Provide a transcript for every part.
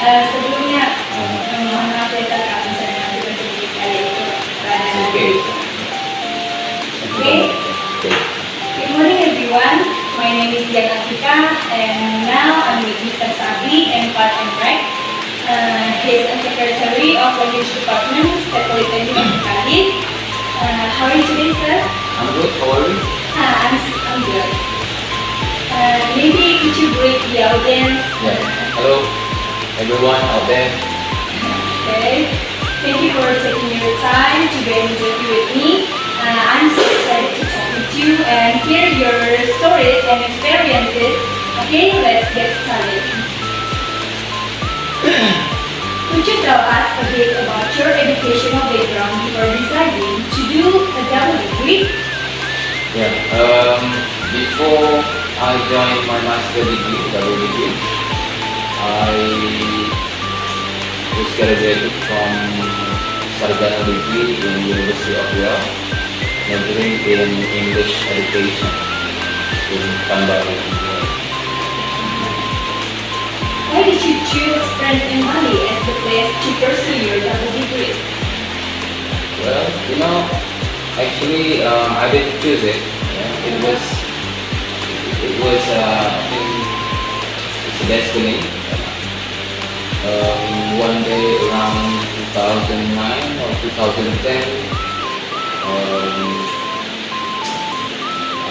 Sebelumnya mohon maaf ya Kak, kalau misalnya nanti masih ada itu rada. Okay. Okay. Good morning everyone. My name is Dian and now I'm with Mr. Sabi and Part and Rec. He's a secretary of language department, State Polytechnic of Kalis. How are you today, sir? I'm good. How are you? I'm good. Maybe could you greet the audience? Yeah. Hello, everyone out there. Okay. Thank you for taking your time to be able to be with me. I'm so excited to talk with you and hear your stories and experiences. Okay, let's get started. Could you tell us a bit about your educational background before deciding to do a double degree? Yeah. Before I joined my master degree, double degree, I was graduated from Sarjana degree in University of Riau, majoring in English education in Pandai. Why did you choose France and Mali as the place to pursue your double degree? Well, actually, I didn't choose it. Yeah, it was, I think, it's a destiny. One day around 2009 or 2010,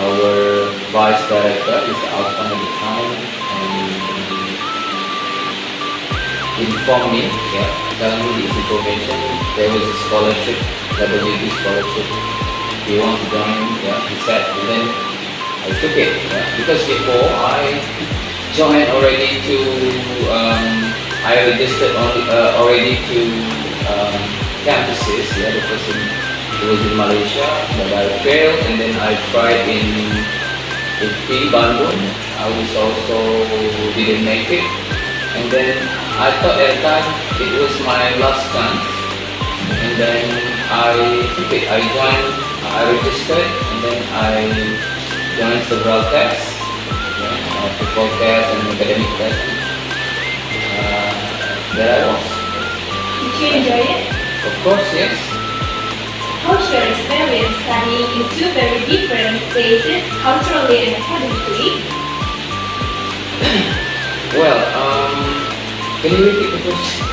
our vice director, Mr. Alfan at the time, informed me, telling me this information. There was a scholarship, double degree scholarship. Do you want to join? He said, and then I took it. Because before I joined already to, I registered already to campuses. The first was in Malaysia, but I failed, and then I tried in Bandung. I was also didn't make it, and then I thought at the time it was my last chance, and then I took it. I registered, and then I joined several tests, people tests and academic tests. There I was. Did you enjoy it? Of course, yes. How's your experience studying in two very different places, culturally and academically? Well, can you repeat the question?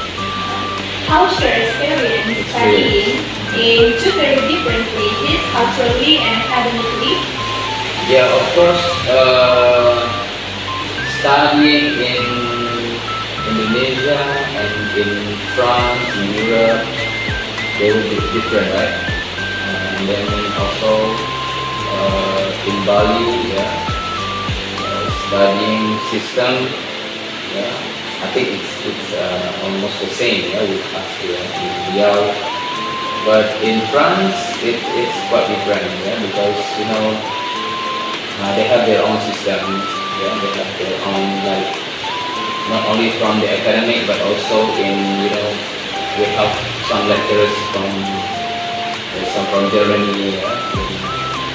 How's your experience studying in two very different places, culturally and academically? Yeah, of course, studying in Indonesia and in France, in Europe, they will be different, right? And then also in Bali, studying system, I think it's almost the same, with us here in Riau. But in France, it's quite different, because they have their own system, they have their own, like, not only from the academic but also in, we have some lecturers from Germany,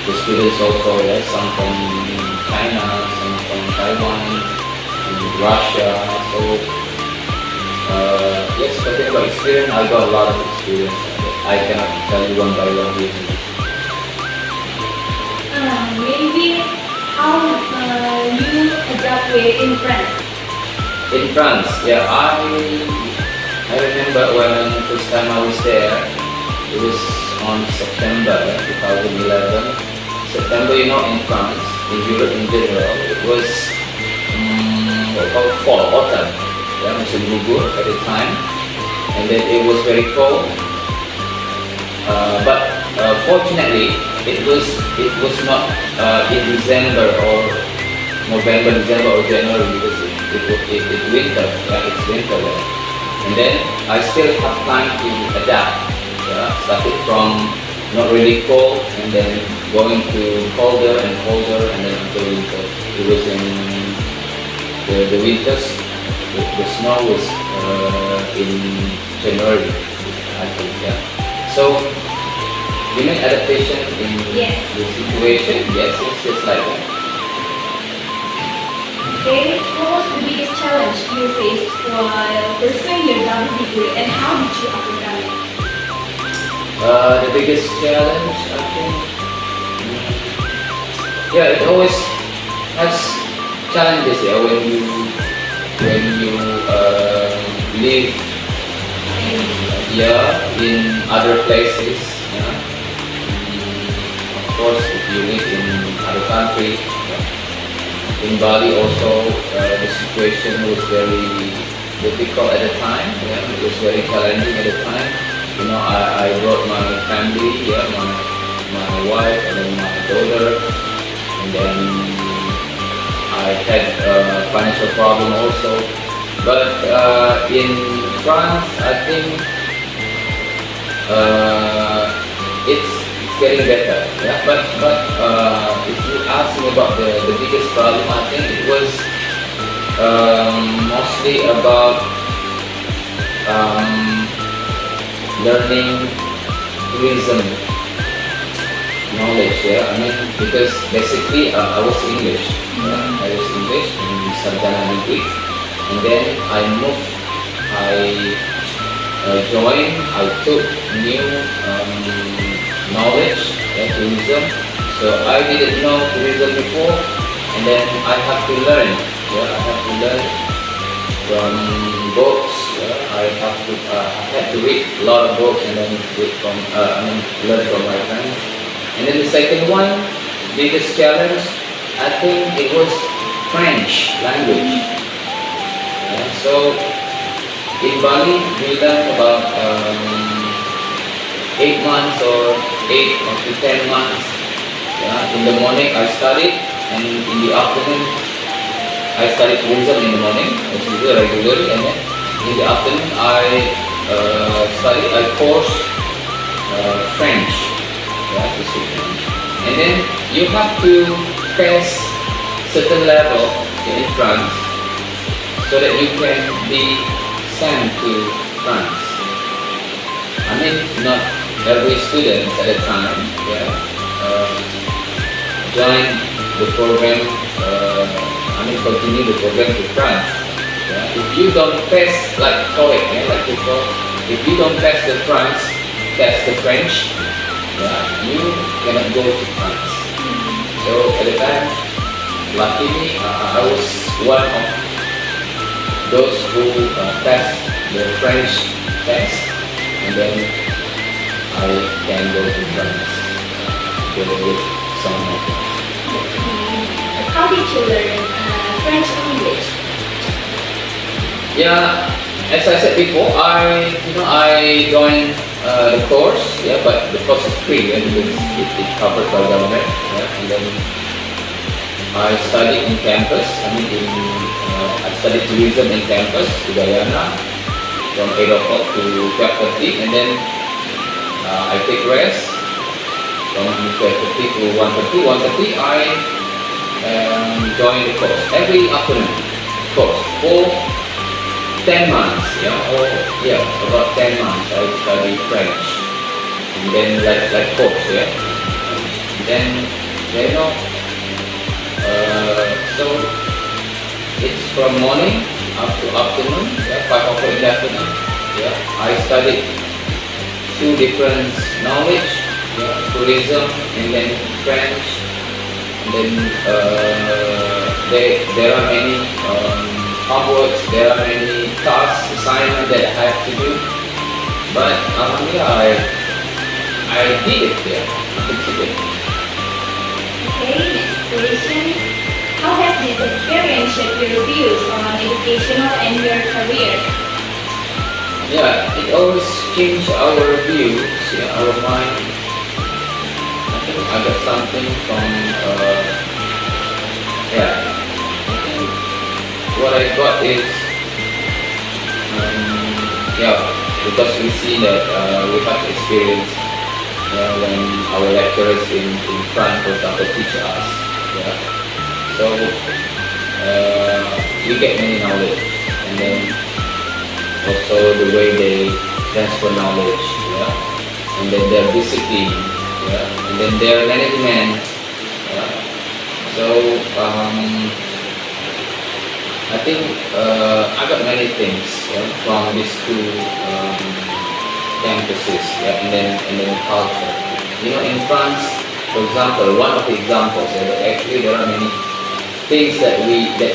the students also, some from China, some from Taiwan, and Russia. So yes, talking about experience, I got a lot of experience. I cannot tell you one by one here. Maybe how you adapt in France? In France, I remember when the first time I was there, it was on September 2011. September, in France, in Europe in general, it was fall, autumn, musim gugur at the time, and then it was very cold. But fortunately, it was not in December or November, December or January, because it's winter. It's winter there. And then I still have time to adapt. Started from not really cold, and then going to colder and colder, and then until winter. It was in the winters. The snow was in January, I think. So you make adaptation in Yes. the situation. Yes, it's just like that. Okay, what was the biggest challenge you faced while pursuing your double degree and how did you overcome it? The biggest challenge, I think, yeah, it always has challenges. Yeah, when you live, yeah, in other places. Yeah. Of course, if you live in other country, yeah. In Bali also, the situation was very difficult at the time. Yeah, it was very challenging at the time. You know, I brought my family, yeah, my wife and then my daughter, and then I had a financial problem also. But in France, I think it's getting better. Yeah, but if you ask me about the biggest problem, I think it was mostly about learning tourism knowledge. Yeah, I mean, because basically I was English. Yeah? I was English in Sarjana degree, and then I moved. I joined. I took new knowledge, yeah, tourism. So I didn't know tourism before, and then I have to learn. Yeah, I have to learn from books. Yeah, I had to read a lot of books and then learn from my friends. And then the second one, biggest challenge, I think it was French language. Yeah, so in Bali, we learn about 8 months or 8 up to 10 months. Yeah, in the morning I studied, and in the afternoon I studied tourism in the morning, as usual, regularly, and then in the afternoon I course French, yeah, to speak French. And then you have to pass certain level in France so that you can be sent to France. I mean, not every student at a time, yeah, join the program. Continue the program to France. Yeah. If you don't pass, like TOEIC, yeah, like if you don't pass the France, test the French, yeah, you cannot go to France. So at the time, luckily, I was one of those who passed the French test, and then I can go to France together with some of my friends. How did you learn French language? Yeah, as I said before, I joined the course, yeah, but the course is free, yeah, because it's covered by government, yeah, and then I studied in campus. I studied tourism in campus, in Guyana, from 8 o'clock to 12:30, and then I take rest from 12:30 to 1:30. 1:30 I join the course every afternoon course for 10 months, about 10 months I study French, and then like course, yeah, and then so it's from morning up to afternoon, yeah, 5 o'clock in the afternoon, yeah, I studied 2 different knowledge, yeah, tourism and then French. And then there are many homeworks, there are many tasks, assignments that I have to do. But I did it there. I did it. Okay, next question. How has this experience shaped your views on educational and your career? Yeah, it always changed our views, yeah, our mind. I got something from, what I got is, because we see that we have experience, when our lecturers in France, for example, teach us, yeah. So we get many knowledge, and then also the way they transfer knowledge, yeah, and then their discipline, yeah, and then their management, yeah. So I think I got many things, yeah, from these two campuses, yeah, and then culture. In France, for example, one of the examples, yeah, but actually there are many things that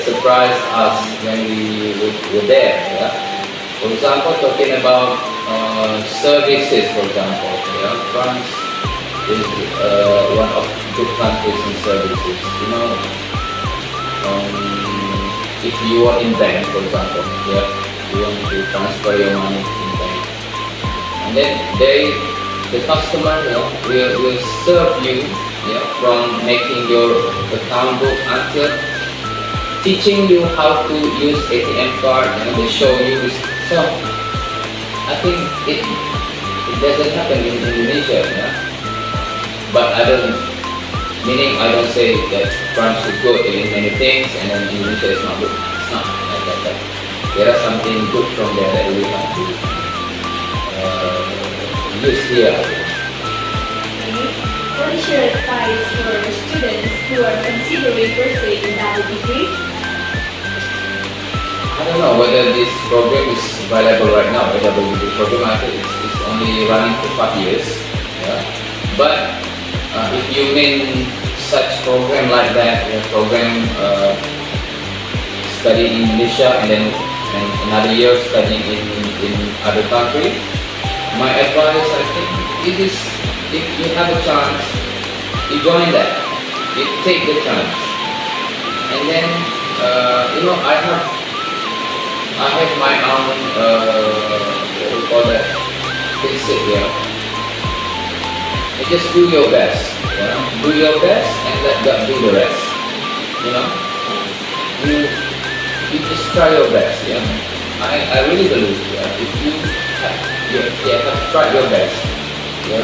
surprised us when we were there. Yeah. For example, talking about services, for example, yeah, France is one of good countries in services. If you are in bank, for example, yeah, you want to transfer your money in bank, and then the customer, will serve you, yeah, from making your account book until teaching you how to use ATM card, and they show you. So I think it doesn't happen in Indonesia, yeah. But I don't say that France is good in many things and then Indonesia is not good. It's not like that. But there are something good from there that we have to use here. Okay. What is your advice for students who are considering pursuing a double degree? I don't know whether this program is available right now. The double degree program, I think it's only running for 5 years. Yeah. But if you mean such program like that, program study in Indonesia and then another year studying in other country, my advice, I think, is if you have a chance, you join that. You take the chance, and then I have my own what we call that principle here. You just do your best. Do your best and let God do the rest. You just try your best. Yeah. I really believe if you have tried your best,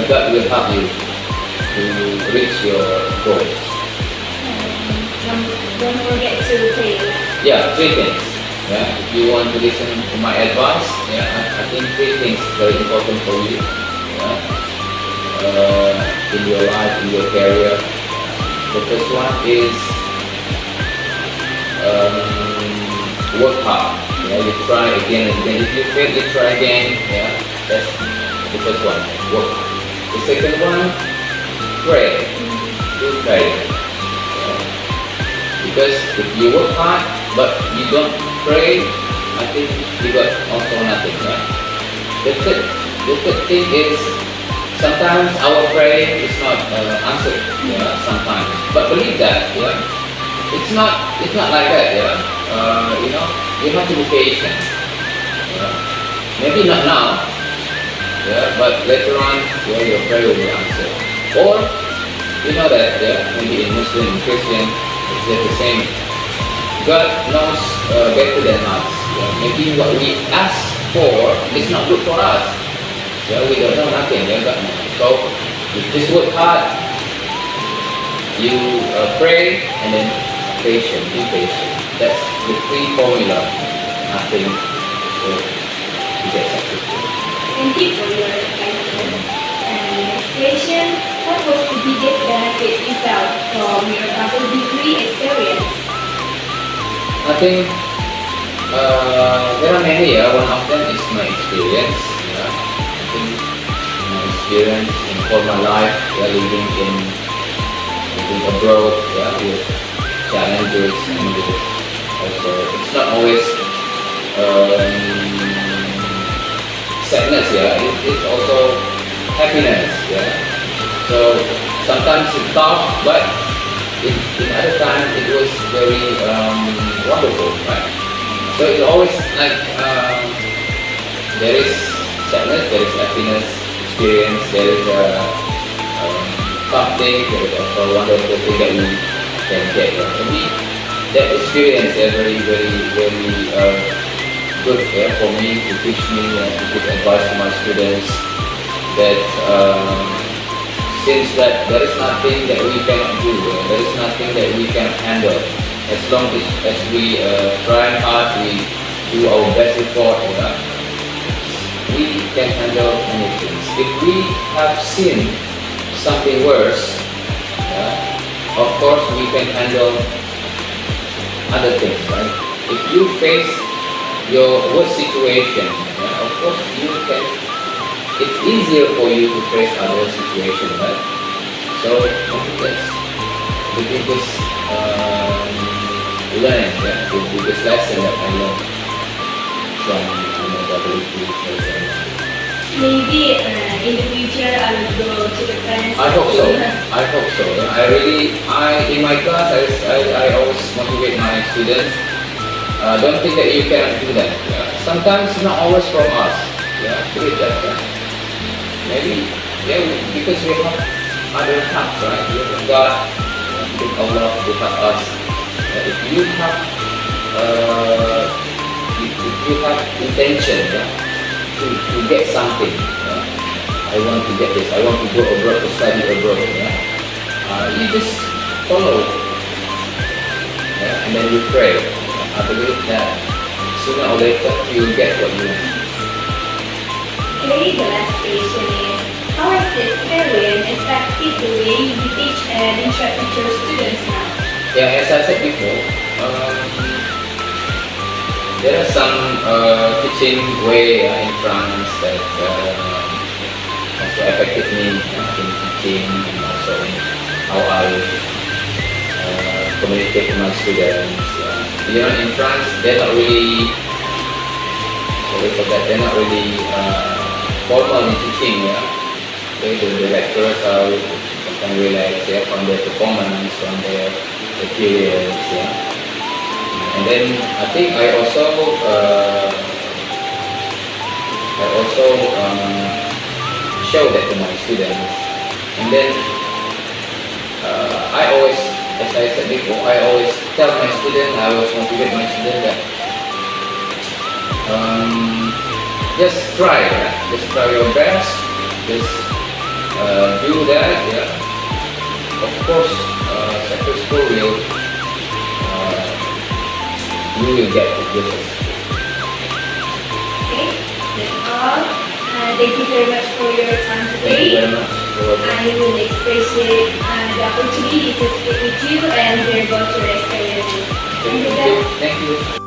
God will help you to reach your goals. Don't forget to pray. Yeah, 3 things. Yeah. If you want to listen to my advice, I think 3 things very important for you. In your life, in your career. The first one is work hard. You try again and again. If you fail, you try again. That's the first one. Work hard. The second one, pray. Do pray. Because if you work hard but you don't pray, I think you got also nothing. The third thing is, sometimes our prayer is not answered. Sometimes, but believe that. It's not like that. You have to be patient. Maybe not now. But later on, your prayer will be answered. Or that maybe in Muslim, in Christian, it's just the same. God knows better than us. Maybe what we ask for is not good for us. We don't know nothing. So you just work hard, you pray, and then be patient. That's the 3 formula. I think to get successful. Thank you for your advice. And next question, what was the biggest benefit you felt from your double degree experience? I think there are many. One of them is my experience. Experience in former life, living abroad, with challenges, and also it's not always sadness, it's also happiness, So sometimes it's tough, but in other times it was very wonderful, right? So it's always like there is sadness, there is happiness. Experience, there is something, there is also a wonderful thing that we can get. For me, that experience is very, very, very good for me, to teach me, to give advice to my students, that since that there is nothing that we cannot do, there is nothing that we can handle, as long as we try hard, we do our best effort, we can handle many things. If we have seen something worse, of course we can handle other things, right? if you face your worst situation, of course you can. It's easier for you to face other situations, right? So I think that's the biggest the biggest lesson that I learned from WP program. Maybe in the future I will go to the France. I hope so. I hope so. In my class, I always motivate my students. Don't think that you cannot do that. Yeah? Sometimes not always from us. Yeah, believe that. Yeah? Maybe, because we have other helps, right? We have God, with Allah to help us. If you have, if you have intention, to get something. I want to get this. I want to go abroad to study abroad. You just follow, and then you pray. I believe that sooner or later you will get what you want. Okay, the last question is, how is the experience affected the way you teach and interact with your students now? Yeah, as I said before, there are some teaching way in France that also affected me in teaching and also in how I communicate with my students. In France, they're not really, they're not really formal in teaching. The lecturers are can relax from their performance, from their periods. And then I think I also show that to my students. And then I always, as I said before, I always tell my students, I always motivate my students that just try, just try your best, just do that. Of course, successful will. You will get the results. Okay, that's all. Thank you very much for your time today. Thank you very much. I will appreciate the opportunity to speak with you and hear about your experiences. Thank you. Thank you.